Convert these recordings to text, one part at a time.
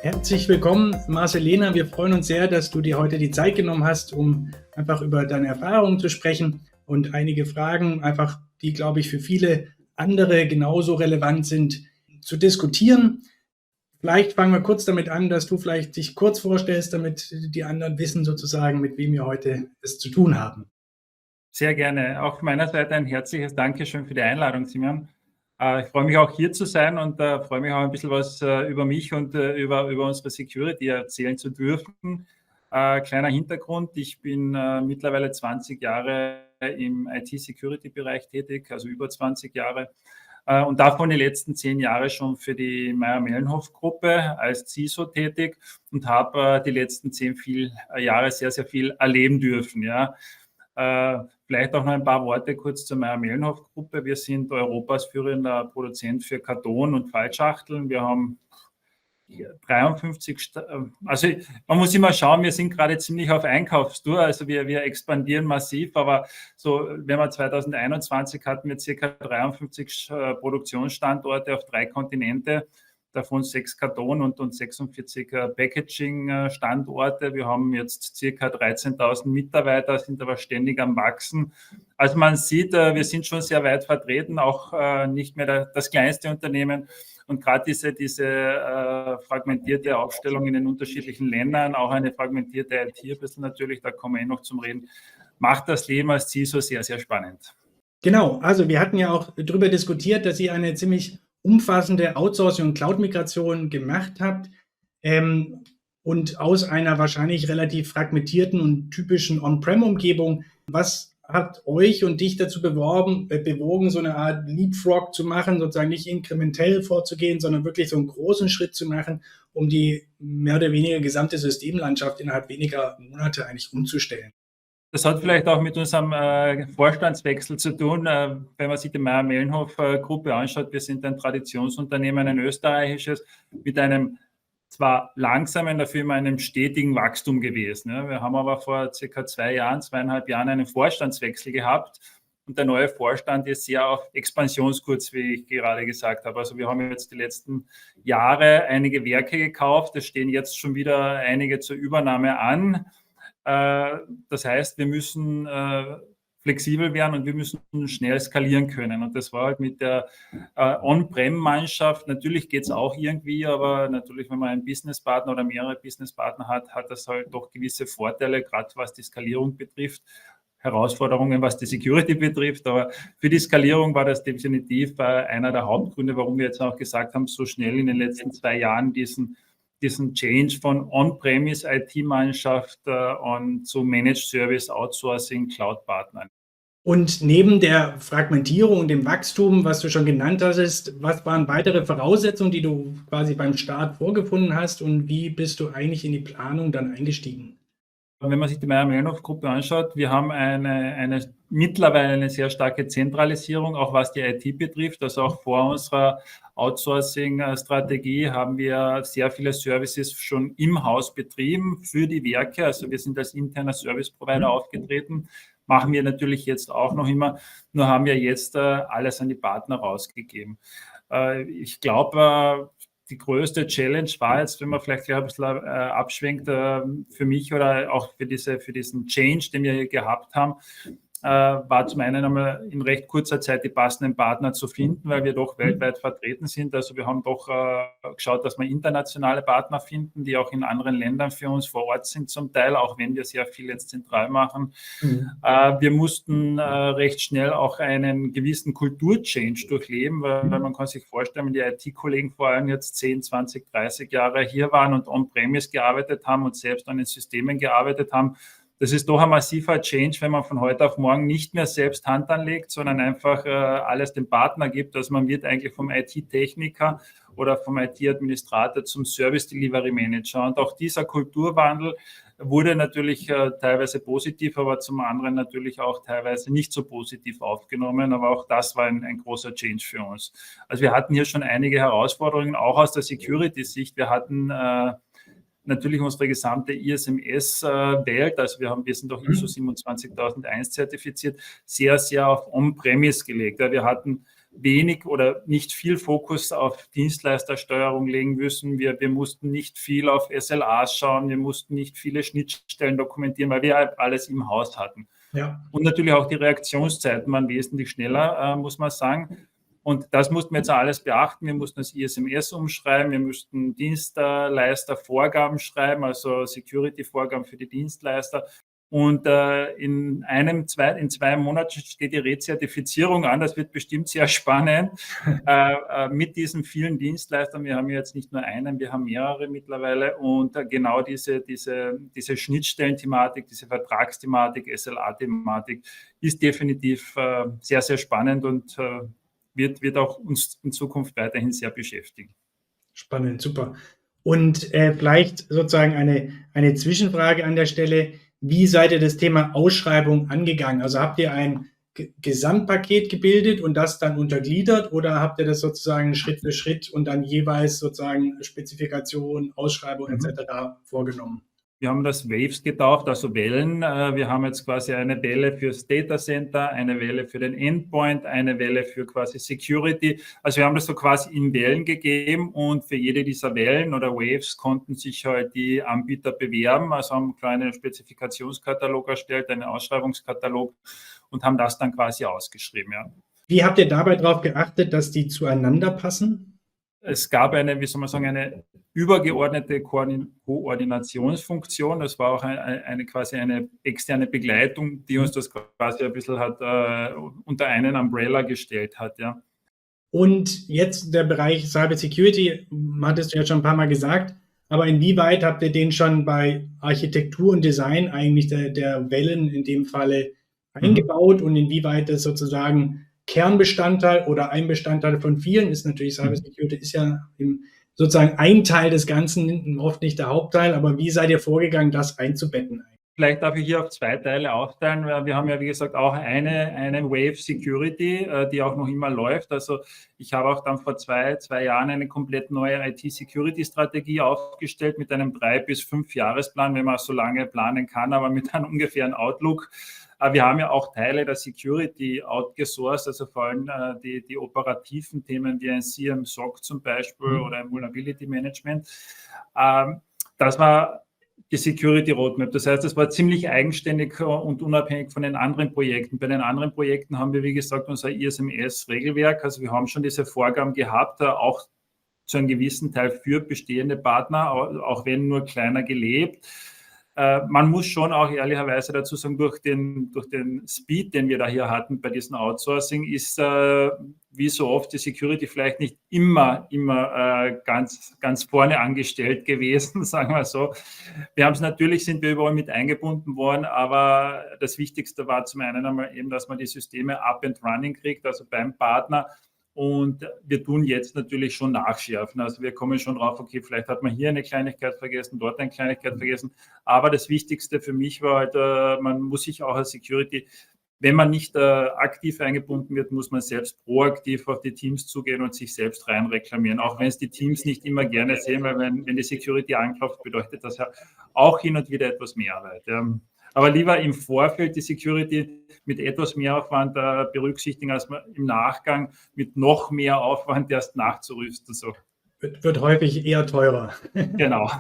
Herzlich willkommen, Marcelena. Wir freuen uns sehr, dass du dir heute die Zeit genommen hast, um einfach über deine Erfahrungen zu sprechen und einige Fragen, einfach die, glaube ich, für viele andere genauso relevant sind, zu diskutieren. Vielleicht fangen wir kurz damit an, dass du vielleicht dich kurz vorstellst, damit die anderen wissen sozusagen, mit wem wir heute es zu tun haben. Sehr gerne. Auch von meiner Seite ein herzliches Dankeschön für die Einladung, Simeon. Ich freue mich auch hier zu sein und freue mich auch ein bisschen was über mich und über unsere Security erzählen zu dürfen. Kleiner Hintergrund, ich bin mittlerweile 20 Jahre im IT-Security-Bereich tätig, also über 20 Jahre. Und davon die letzten 10 Jahre schon für die Mayr-Melnhof-Gruppe als CISO tätig und habe die letzten 10 Jahre sehr, sehr viel erleben dürfen. Ja. Vielleicht auch noch ein paar Worte kurz zur Mayr-Melnhof-Gruppe. Wir sind Europas führender Produzent für Karton und Faltschachteln. Wir haben 53, also man muss immer schauen, wir sind gerade ziemlich auf Einkaufstour, also wir expandieren massiv, aber so, wenn wir 2021 hatten wir ca. 53 Produktionsstandorte auf 3 Kontinente, davon 6 Karton- und 46 Packaging-Standorte. Wir haben jetzt ca. 13.000 Mitarbeiter, sind aber ständig am Wachsen. Also man sieht, wir sind schon sehr weit vertreten, auch nicht mehr das kleinste Unternehmen. Und gerade diese fragmentierte Aufstellung in den unterschiedlichen Ländern, auch eine fragmentierte IT, ein bisschen natürlich, da kommen wir noch zum Reden, macht das Leben als CISO sehr, sehr spannend. Genau, also wir hatten ja auch darüber diskutiert, dass ihr eine ziemlich umfassende Outsourcing- und Cloud-Migration gemacht habt und aus einer wahrscheinlich relativ fragmentierten und typischen On-Prem-Umgebung. Was hat euch und dich dazu bewogen, so eine Art Leapfrog zu machen, sozusagen nicht inkrementell vorzugehen, sondern wirklich so einen großen Schritt zu machen, um die mehr oder weniger gesamte Systemlandschaft innerhalb weniger Monate eigentlich umzustellen? Das hat vielleicht auch mit unserem Vorstandswechsel zu tun. Wenn man sich die Mayr-Melnhof-Gruppe anschaut, wir sind ein Traditionsunternehmen, ein österreichisches, mit einem zwar langsamen, dafür immer einem stetigen Wachstum gewesen. Wir haben aber vor circa 2,5 Jahren einen Vorstandswechsel gehabt und der neue Vorstand ist sehr auf Expansionskurs, wie ich gerade gesagt habe. Also wir haben jetzt die letzten Jahre einige Werke gekauft, es stehen jetzt schon wieder einige zur Übernahme an. Das heißt, wir müssen flexibel werden und wir müssen schnell skalieren können. Und das war halt mit der On-Prem-Mannschaft. Natürlich geht es auch irgendwie, aber natürlich, wenn man einen Businesspartner oder mehrere Businesspartner hat, hat das halt doch gewisse Vorteile, gerade was die Skalierung betrifft. Herausforderungen, was die Security betrifft, aber für die Skalierung war das definitiv einer der Hauptgründe, warum wir jetzt auch gesagt haben, so schnell in den letzten 2 Jahren diesen Change von On-Premise IT-Mannschaft und zu Managed Service Outsourcing Cloud-Partnern. Und neben der Fragmentierung und dem Wachstum, was du schon genannt hast, was waren weitere Voraussetzungen, die du quasi beim Start vorgefunden hast und wie bist du eigentlich in die Planung dann eingestiegen? Wenn man sich die Mayr-Melnhof-Gruppe anschaut, wir haben mittlerweile eine sehr starke Zentralisierung, auch was die IT betrifft. Also auch vor unserer Outsourcing-Strategie haben wir sehr viele Services schon im Haus betrieben für die Werke. Also wir sind als interner Service-Provider aufgetreten. Machen wir natürlich jetzt auch noch immer, nur haben wir jetzt alles an die Partner rausgegeben. Ich glaube, die größte Challenge war jetzt, wenn man vielleicht ein bisschen abschwenkt, für mich oder auch für diesen Change, den wir hier gehabt haben, war zum einen einmal in recht kurzer Zeit die passenden Partner zu finden, weil wir doch weltweit vertreten sind. Also wir haben doch geschaut, dass wir internationale Partner finden, die auch in anderen Ländern für uns vor Ort sind zum Teil, auch wenn wir sehr viel jetzt zentral machen. Wir mussten recht schnell auch einen gewissen Kulturchange durchleben, weil man kann sich vorstellen, wenn die IT-Kollegen vor allem jetzt 10, 20, 30 Jahre hier waren und on-premise gearbeitet haben und selbst an den Systemen gearbeitet haben, das ist doch ein massiver Change, wenn man von heute auf morgen nicht mehr selbst Hand anlegt, sondern einfach alles dem Partner gibt. Also man wird eigentlich vom IT-Techniker oder vom IT-Administrator zum Service-Delivery-Manager. Und auch dieser Kulturwandel wurde natürlich teilweise positiv, aber zum anderen natürlich auch teilweise nicht so positiv aufgenommen. Aber auch das war ein großer Change für uns. Also wir hatten hier schon einige Herausforderungen, auch aus der Security-Sicht. Wir hatten natürlich unsere gesamte ISMS-Welt, also wir sind auch ISO 27001 zertifiziert, sehr, sehr auf On-Premise gelegt. Wir hatten wenig oder nicht viel Fokus auf Dienstleistersteuerung legen müssen. Wir mussten nicht viel auf SLAs schauen, wir mussten nicht viele Schnittstellen dokumentieren, weil wir alles im Haus hatten. Ja. Und natürlich auch die Reaktionszeiten waren wesentlich schneller, muss man sagen. Und das mussten wir jetzt alles beachten. Wir mussten das ISMS umschreiben, wir mussten Dienstleistervorgaben schreiben, also Security-Vorgaben für die Dienstleister. Und in 2 Monaten steht die Rezertifizierung an. Das wird bestimmt sehr spannend mit diesen vielen Dienstleistern. Wir haben jetzt nicht nur einen, wir haben mehrere mittlerweile. Und genau diese Schnittstellenthematik, diese Vertragsthematik, SLA-Thematik ist definitiv sehr, sehr spannend und wird auch uns in Zukunft weiterhin sehr beschäftigen. Spannend, super. Und vielleicht sozusagen eine Zwischenfrage an der Stelle. Wie seid ihr das Thema Ausschreibung angegangen? Also habt ihr ein Gesamtpaket gebildet und das dann untergliedert oder habt ihr das sozusagen Schritt für Schritt und dann jeweils sozusagen Spezifikation, Ausschreibung etc. vorgenommen? Wir haben das Waves getauft, also Wellen. Wir haben jetzt quasi eine Welle fürs Datacenter, eine Welle für den Endpoint, eine Welle für quasi Security. Also wir haben das so quasi in Wellen gegeben und für jede dieser Wellen oder Waves konnten sich halt die Anbieter bewerben. Also haben einen kleinen Spezifikationskatalog erstellt, einen Ausschreibungskatalog und haben das dann quasi ausgeschrieben. Ja. Wie habt ihr dabei darauf geachtet, dass die zueinander passen? Es gab eine übergeordnete Koordinationsfunktion. Das war auch quasi eine externe Begleitung, die uns das quasi ein bisschen unter einen Umbrella gestellt hat, ja. Und jetzt der Bereich Cyber Security, hattest du ja schon ein paar Mal gesagt, aber inwieweit habt ihr den schon bei Architektur und Design eigentlich der Wellen in dem Falle eingebaut und inwieweit das sozusagen Kernbestandteil oder ein Bestandteil von vielen ist? Natürlich, Cyber Security ist ja sozusagen ein Teil des Ganzen, oft nicht der Hauptteil, aber wie seid ihr vorgegangen, das einzubetten? Vielleicht darf ich hier auf 2 Teile aufteilen. Wir haben ja, wie gesagt, auch eine Wave Security, die auch noch immer läuft. Also ich habe auch dann vor zwei Jahren eine komplett neue IT-Security-Strategie aufgestellt mit einem 3- bis 5-Jahresplan, wenn man so lange planen kann, aber mit einem ungefähren Outlook. Wir haben ja auch Teile der Security outgesourced, also vor allem die operativen Themen wie ein CM-SOC zum Beispiel oder ein Vulnerability Management. Das war die Security Roadmap. Das heißt, es war ziemlich eigenständig und unabhängig von den anderen Projekten. Bei den anderen Projekten haben wir, wie gesagt, unser ISMS-Regelwerk. Also wir haben schon diese Vorgaben gehabt, auch zu einem gewissen Teil für bestehende Partner, auch wenn nur kleiner gelebt. Man muss schon auch ehrlicherweise dazu sagen, durch den Speed, den wir da hier hatten bei diesem Outsourcing, ist wie so oft die Security vielleicht nicht immer ganz vorne angestellt gewesen, sagen wir so. Sind wir überall mit eingebunden worden, aber das Wichtigste war zum einen einmal eben, dass man die Systeme up and running kriegt, also beim Partner. Und wir tun jetzt natürlich schon nachschärfen. Also wir kommen schon drauf, okay, vielleicht hat man hier eine Kleinigkeit vergessen, dort eine Kleinigkeit vergessen. Aber das Wichtigste für mich war halt, man muss sich auch als Security, wenn man nicht aktiv eingebunden wird, muss man selbst proaktiv auf die Teams zugehen und sich selbst rein reklamieren. Auch wenn es die Teams nicht immer gerne sehen, weil wenn die Security anklopft, bedeutet das ja auch hin und wieder etwas mehr Arbeit. Ja. Aber lieber im Vorfeld die Security mit etwas mehr Aufwand berücksichtigen, als im Nachgang mit noch mehr Aufwand erst nachzurüsten. So. Wird häufig eher teurer. Genau.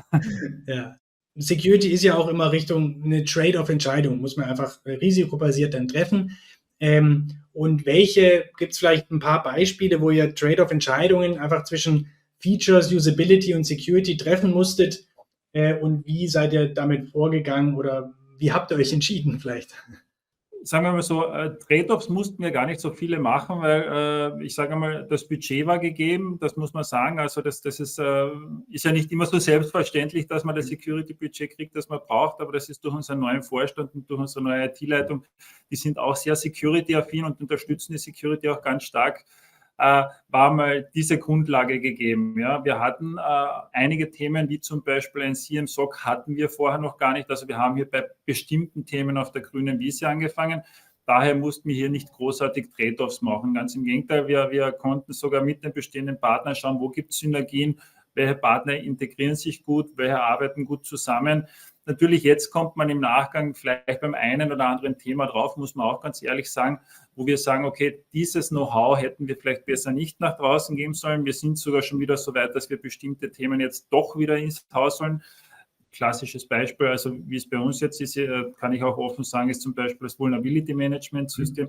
Ja. Security ist ja auch immer Richtung eine Trade-off-Entscheidung, muss man einfach risikobasiert dann treffen. Und gibt es vielleicht ein paar Beispiele, wo ihr Trade-off-Entscheidungen einfach zwischen Features, Usability und Security treffen musstet? Und wie seid ihr damit vorgegangen oder wie habt ihr euch entschieden vielleicht? Sagen wir mal so, Trade-offs mussten wir gar nicht so viele machen, weil ich sage mal, das Budget war gegeben, das muss man sagen. Also das ist ja nicht immer so selbstverständlich, dass man das Security-Budget kriegt, das man braucht, aber das ist durch unseren neuen Vorstand und durch unsere neue IT-Leitung, die sind auch sehr security-affin und unterstützen die Security auch ganz stark, war mal diese Grundlage gegeben. Ja. Wir hatten einige Themen, wie zum Beispiel ein CM-SOC hatten wir vorher noch gar nicht. Also wir haben hier bei bestimmten Themen auf der grünen Wiese angefangen. Daher mussten wir hier nicht großartig Trade-offs machen. Ganz im Gegenteil, wir konnten sogar mit den bestehenden Partnern schauen, wo gibt es Synergien, welche Partner integrieren sich gut, welche arbeiten gut zusammen. Natürlich, jetzt kommt man im Nachgang vielleicht beim einen oder anderen Thema drauf, muss man auch ganz ehrlich sagen, wo wir sagen, okay, dieses Know-how hätten wir vielleicht besser nicht nach draußen geben sollen. Wir sind sogar schon wieder so weit, dass wir bestimmte Themen jetzt doch wieder ins Haus sollen. Klassisches Beispiel, also wie es bei uns jetzt ist, kann ich auch offen sagen, ist zum Beispiel das Vulnerability Management System.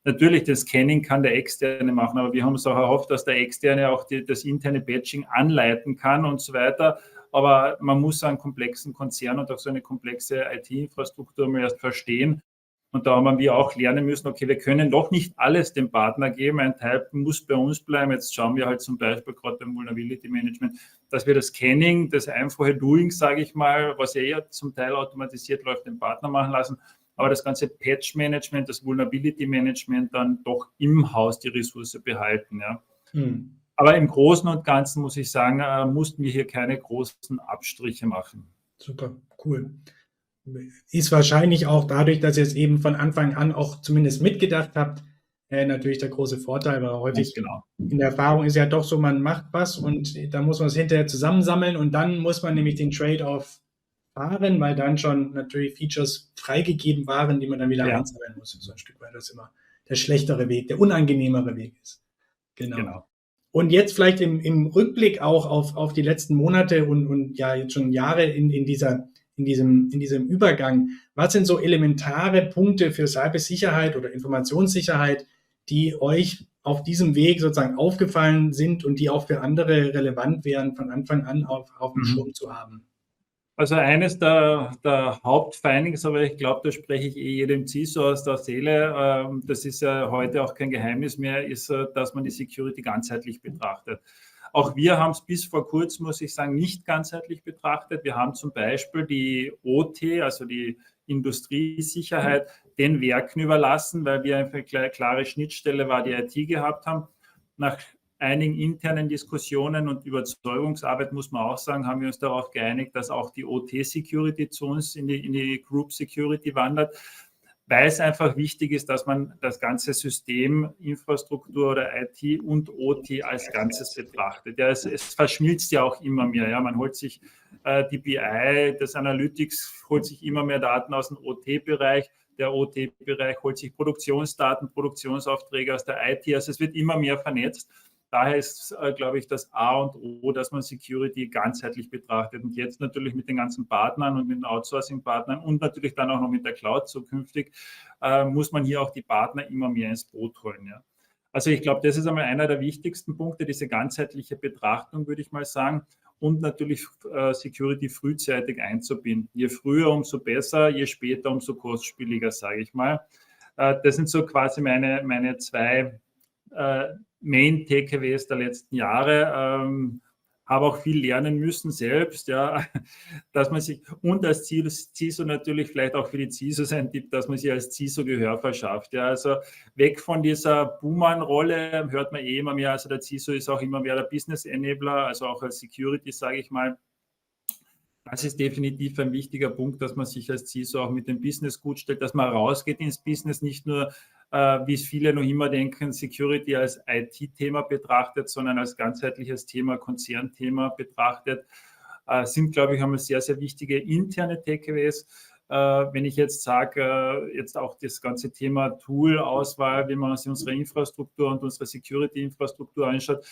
Natürlich, das Scanning kann der Externe machen, aber wir haben uns auch erhofft, dass der Externe auch das interne Batching anleiten kann und so weiter. Aber man muss einen komplexen Konzern und auch so eine komplexe IT-Infrastruktur mal erst verstehen. Und da haben wir auch lernen müssen, okay, wir können doch nicht alles dem Partner geben. Ein Teil muss bei uns bleiben. Jetzt schauen wir halt zum Beispiel gerade beim Vulnerability Management, dass wir das Scanning, das einfache Doing, sage ich mal, was ja eher zum Teil automatisiert läuft, den Partner machen lassen. Aber das ganze Patch-Management, das Vulnerability-Management dann doch im Haus die Ressource behalten. Ja. Aber im Großen und Ganzen muss ich sagen, mussten wir hier keine großen Abstriche machen. Super, cool. Ist wahrscheinlich auch dadurch, dass ihr es eben von Anfang an auch zumindest mitgedacht habt, natürlich der große Vorteil, weil häufig in der Erfahrung ist ja doch so, man macht was und dann muss man es hinterher zusammensammeln und dann muss man nämlich den Trade-off fahren, weil dann schon natürlich Features freigegeben waren, die man dann wieder einsammeln muss. So ein Stück weit, das immer der schlechtere Weg, der unangenehmere Weg ist. Genau. Und jetzt vielleicht im Rückblick auch auf die letzten Monate und ja jetzt schon Jahre in diesem Übergang. Was sind so elementare Punkte für Cybersicherheit oder Informationssicherheit, die euch auf diesem Weg sozusagen aufgefallen sind und die auch für andere relevant wären, von Anfang an auf dem Schirm zu haben? Also eines der Hauptfindings, aber ich glaube, da spreche ich jedem CISO aus der Seele, das ist ja heute auch kein Geheimnis mehr, ist, dass man die Security ganzheitlich betrachtet. Auch wir haben es bis vor kurzem, muss ich sagen, nicht ganzheitlich betrachtet. Wir haben zum Beispiel die OT, also die Industriesicherheit, den Werken überlassen, weil wir eine klare Schnittstelle war, die IT gehabt haben. Nach einigen internen Diskussionen und Überzeugungsarbeit, muss man auch sagen, haben wir uns darauf geeinigt, dass auch die OT-Security zu uns in die Group Security wandert, weil es einfach wichtig ist, dass man das ganze System, Infrastruktur oder IT und OT als Ganzes betrachtet. Ja, es verschmilzt ja auch immer mehr. Ja. Man holt sich die BI, das Analytics, holt sich immer mehr Daten aus dem OT-Bereich. Der OT-Bereich holt sich Produktionsdaten, Produktionsaufträge aus der IT. Also es wird immer mehr vernetzt. Daher ist, glaube ich, das A und O, dass man Security ganzheitlich betrachtet. Und jetzt natürlich mit den ganzen Partnern und mit den Outsourcing-Partnern und natürlich dann auch noch mit der Cloud zukünftig, muss man hier auch die Partner immer mehr ins Boot holen. Ja. Also ich glaube, das ist einmal einer der wichtigsten Punkte, diese ganzheitliche Betrachtung, würde ich mal sagen. Und natürlich Security frühzeitig einzubinden. Je früher, umso besser, je später, umso kostspieliger, sage ich mal. Das sind so quasi meine zwei Main-Takeaways der letzten Jahre. Habe auch viel lernen müssen selbst, ja, dass man sich, und als CISO natürlich vielleicht auch für die CISOs ein Tipp, dass man sich als CISO Gehör verschafft. Ja, also weg von dieser Buhmann-Rolle hört man immer mehr, also der CISO ist auch immer mehr der Business-Enabler, also auch als Security, sage ich mal. Das ist definitiv ein wichtiger Punkt, dass man sich als CISO auch mit dem Business gut stellt, dass man rausgeht ins Business, nicht nur, wie es viele noch immer denken, Security als IT-Thema betrachtet, sondern als ganzheitliches Thema, Konzernthema betrachtet. Sind, glaube ich, einmal sehr, sehr wichtige interne Takeaways. Wenn ich jetzt sage, jetzt auch das ganze Thema Tool-Auswahl, wenn man sich unsere Infrastruktur und unsere Security-Infrastruktur anschaut,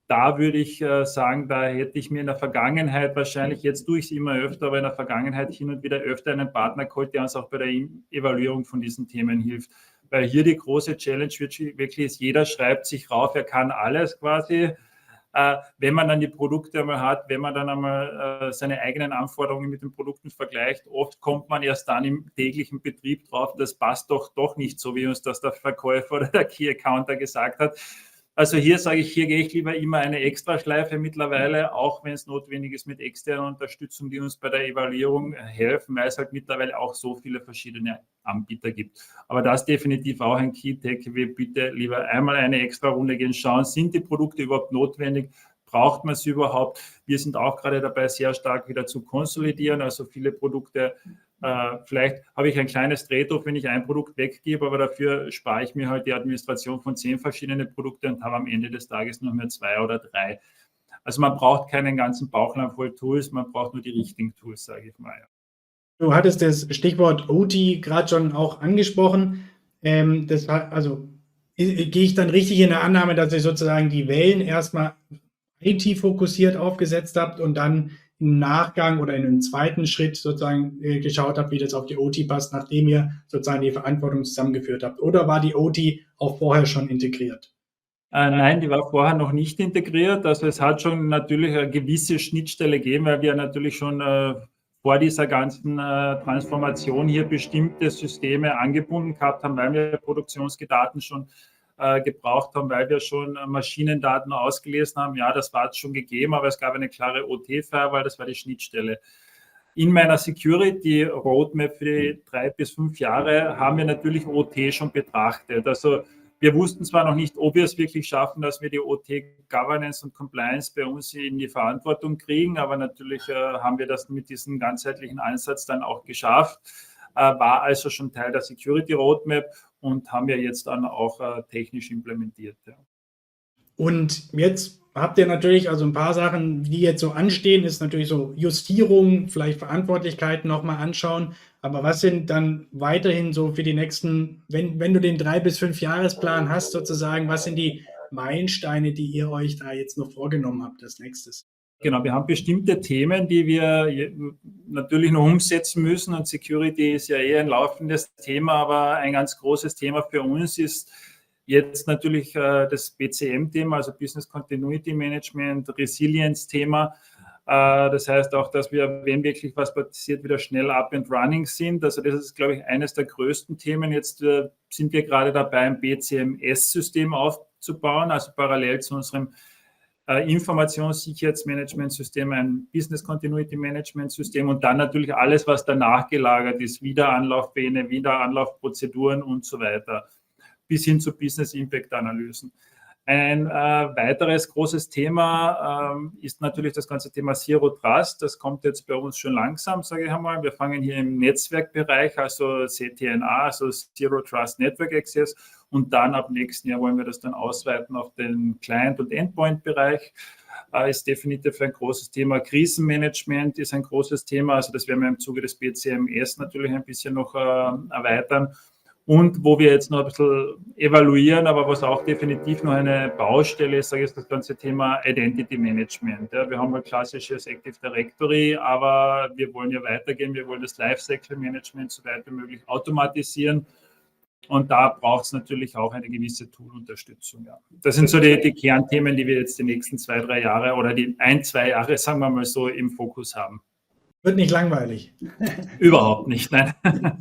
da würde ich sagen, da hätte ich mir in der Vergangenheit wahrscheinlich, jetzt tue ich es immer öfter, aber in der Vergangenheit hin und wieder öfter einen Partner geholt, der uns auch bei der Evaluierung von diesen Themen hilft. Weil hier die große Challenge wirklich ist, jeder schreibt sich rauf, er kann alles quasi. Wenn man dann die Produkte einmal hat, wenn man dann einmal seine eigenen Anforderungen mit den Produkten vergleicht, oft kommt man erst dann im täglichen Betrieb drauf, das passt doch nicht so, wie uns das der Verkäufer oder der Key-Accounter gesagt hat. Also hier sage ich, hier gehe ich lieber immer eine Extraschleife mittlerweile, auch wenn es notwendig ist mit externer Unterstützung, die uns bei der Evaluierung helfen, weil es halt mittlerweile auch so viele verschiedene Anbieter gibt. Aber das ist definitiv auch ein Key-Takeaway. Bitte lieber einmal eine extra Runde gehen, schauen, sind die Produkte überhaupt notwendig? Braucht man sie überhaupt? Wir sind auch gerade dabei, sehr stark wieder zu konsolidieren, also viele Produkte. Vielleicht habe ich ein kleines Trade-off, wenn ich ein Produkt weggebe, aber dafür spare ich mir halt die Administration von 10 verschiedenen Produkten und habe am Ende des Tages noch mehr 2 oder 3. Also man braucht keinen ganzen Bauchladen voll Tools, man braucht nur die richtigen Tools, sage ich mal. Ja. Du hattest das Stichwort OT gerade schon auch angesprochen. Also gehe ich dann richtig in der Annahme, dass ihr sozusagen die Wellen erstmal IT-fokussiert aufgesetzt habt und dann im Nachgang oder in einem zweiten Schritt sozusagen geschaut habt, wie das auf die OT passt, nachdem ihr sozusagen die Verantwortung zusammengeführt habt? Oder war die OT auch vorher schon integriert? Nein, die war vorher noch nicht integriert. Also es hat schon natürlich eine gewisse Schnittstelle gegeben, weil wir natürlich schon vor dieser ganzen Transformation hier bestimmte Systeme angebunden gehabt haben, weil wir Produktionsdaten schon gebraucht haben, weil wir schon Maschinendaten ausgelesen haben. Ja, das war es schon gegeben, aber es gab eine klare OT-Firewall, das war die Schnittstelle. In meiner Security Roadmap für die 3 bis 5 Jahre haben wir natürlich OT schon betrachtet. Also wir wussten zwar noch nicht, ob wir es wirklich schaffen, dass wir die OT-Governance und Compliance bei uns in die Verantwortung kriegen, aber natürlich haben wir das mit diesem ganzheitlichen Ansatz dann auch geschafft, war also schon Teil der Security Roadmap und haben wir jetzt dann auch technisch implementiert. Ja. Und jetzt habt ihr natürlich also ein paar Sachen, die jetzt so anstehen, ist natürlich so Justierung, vielleicht Verantwortlichkeiten nochmal anschauen. Aber was sind dann weiterhin so für die nächsten, wenn du den 3 bis 5 Jahresplan hast sozusagen, was sind die Meilensteine, die ihr euch da jetzt noch vorgenommen habt als nächstes? Genau, wir haben bestimmte Themen, die wir natürlich noch umsetzen müssen und Security ist ja eher ein laufendes Thema, aber ein ganz großes Thema für uns ist jetzt natürlich das BCM-Thema, also Business Continuity Management, Resilience-Thema. Das heißt auch, dass wir, wenn wirklich was passiert, wieder schnell up and running sind. Also das ist, glaube ich, eines der größten Themen. Jetzt sind wir gerade dabei, ein BCMS-System aufzubauen, also parallel zu unserem Informationssicherheitsmanagementsystem, ein Business Continuity Management System und dann natürlich alles, was danach gelagert ist, Wiederanlaufpläne, Wiederanlaufprozeduren und so weiter, bis hin zu Business Impact Analysen. Ein weiteres großes Thema ist natürlich das ganze Thema Zero Trust. Das kommt jetzt bei uns schon langsam, sage ich einmal. Wir fangen hier im Netzwerkbereich, also CTNA, also Zero Trust Network Access. Und dann ab nächsten Jahr wollen wir das dann ausweiten auf den Client- und Endpoint-Bereich. Ist definitiv ein großes Thema. Krisenmanagement ist ein großes Thema. Also das werden wir im Zuge des BCMS natürlich ein bisschen noch erweitern. Und wo wir jetzt noch ein bisschen evaluieren, aber was auch definitiv noch eine Baustelle ist, sage ich, ist das ganze Thema Identity Management. Ja, wir haben ein klassisches Active Directory, aber wir wollen ja weitergehen. Wir wollen das Lifecycle Management so weit wie möglich automatisieren. Und da braucht es natürlich auch eine gewisse Tool-Unterstützung. Ja. Das sind so die Kernthemen, die wir jetzt die nächsten 2, 3 Jahre oder die 1, 2 Jahre, sagen wir mal so, im Fokus haben. Wird nicht langweilig. Überhaupt nicht, nein.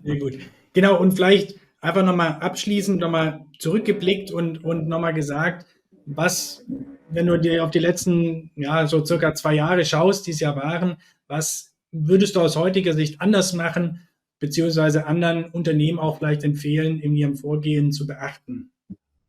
Sehr gut. Genau, und vielleicht einfach nochmal abschließend nochmal zurückgeblickt und nochmal gesagt, was, wenn du dir auf die letzten, ja, so circa 2 Jahre schaust, die es ja waren, was würdest du aus heutiger Sicht anders machen, beziehungsweise anderen Unternehmen auch vielleicht empfehlen, in ihrem Vorgehen zu beachten?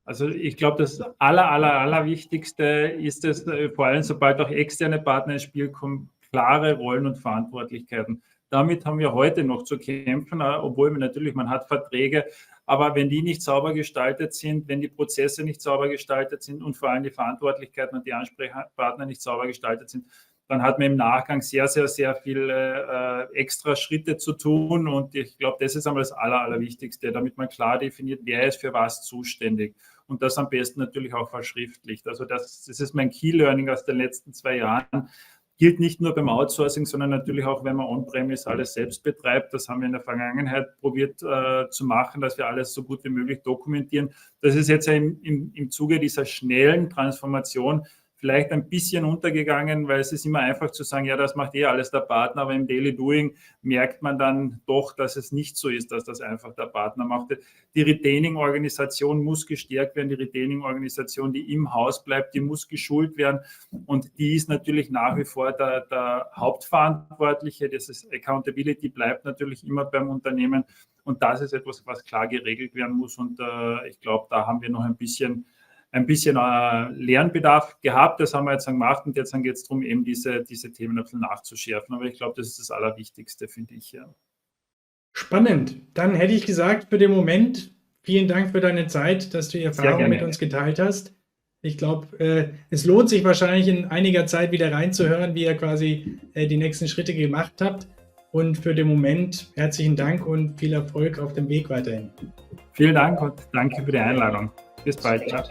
Also ich glaube, das Allerwichtigste ist es, vor allem sobald auch externe Partner ins Spiel kommen, klare Rollen und Verantwortlichkeiten. Damit haben wir heute noch zu kämpfen, obwohl man hat Verträge, aber wenn die nicht sauber gestaltet sind, wenn die Prozesse nicht sauber gestaltet sind und vor allem die Verantwortlichkeiten und die Ansprechpartner nicht sauber gestaltet sind, dann hat man im Nachgang sehr, sehr, sehr viele extra Schritte zu tun und ich glaube, das ist einmal das Allerwichtigste, damit man klar definiert, wer ist für was zuständig und das am besten natürlich auch verschriftlicht. Also das ist mein Key-Learning aus den letzten 2 Jahren. Gilt nicht nur beim Outsourcing, sondern natürlich auch, wenn man on-premise alles selbst betreibt. Das haben wir in der Vergangenheit probiert zu machen, dass wir alles so gut wie möglich dokumentieren. Das ist jetzt im Zuge dieser schnellen Transformation vielleicht ein bisschen untergegangen, weil es ist immer einfach zu sagen, ja, das macht alles der Partner, aber im Daily Doing merkt man dann doch, dass es nicht so ist, dass das einfach der Partner macht. Die Retaining-Organisation muss gestärkt werden, die Retaining-Organisation, die im Haus bleibt, die muss geschult werden und die ist natürlich nach wie vor der Hauptverantwortliche. Das ist Accountability bleibt natürlich immer beim Unternehmen und das ist etwas, was klar geregelt werden muss und ich glaube, da haben wir noch ein bisschen Lernbedarf gehabt, das haben wir jetzt gemacht und jetzt geht es darum, eben diese Themen ein bisschen nachzuschärfen. Aber ich glaube, das ist das Allerwichtigste, finde ich. Ja. Spannend. Dann hätte ich gesagt, für den Moment, vielen Dank für deine Zeit, dass du die Erfahrung mit uns geteilt hast. Ich glaube, es lohnt sich wahrscheinlich in einiger Zeit wieder reinzuhören, wie ihr quasi die nächsten Schritte gemacht habt. Und für den Moment herzlichen Dank und viel Erfolg auf dem Weg weiterhin. Vielen Dank und danke für die Einladung. Bis bald. Ciao.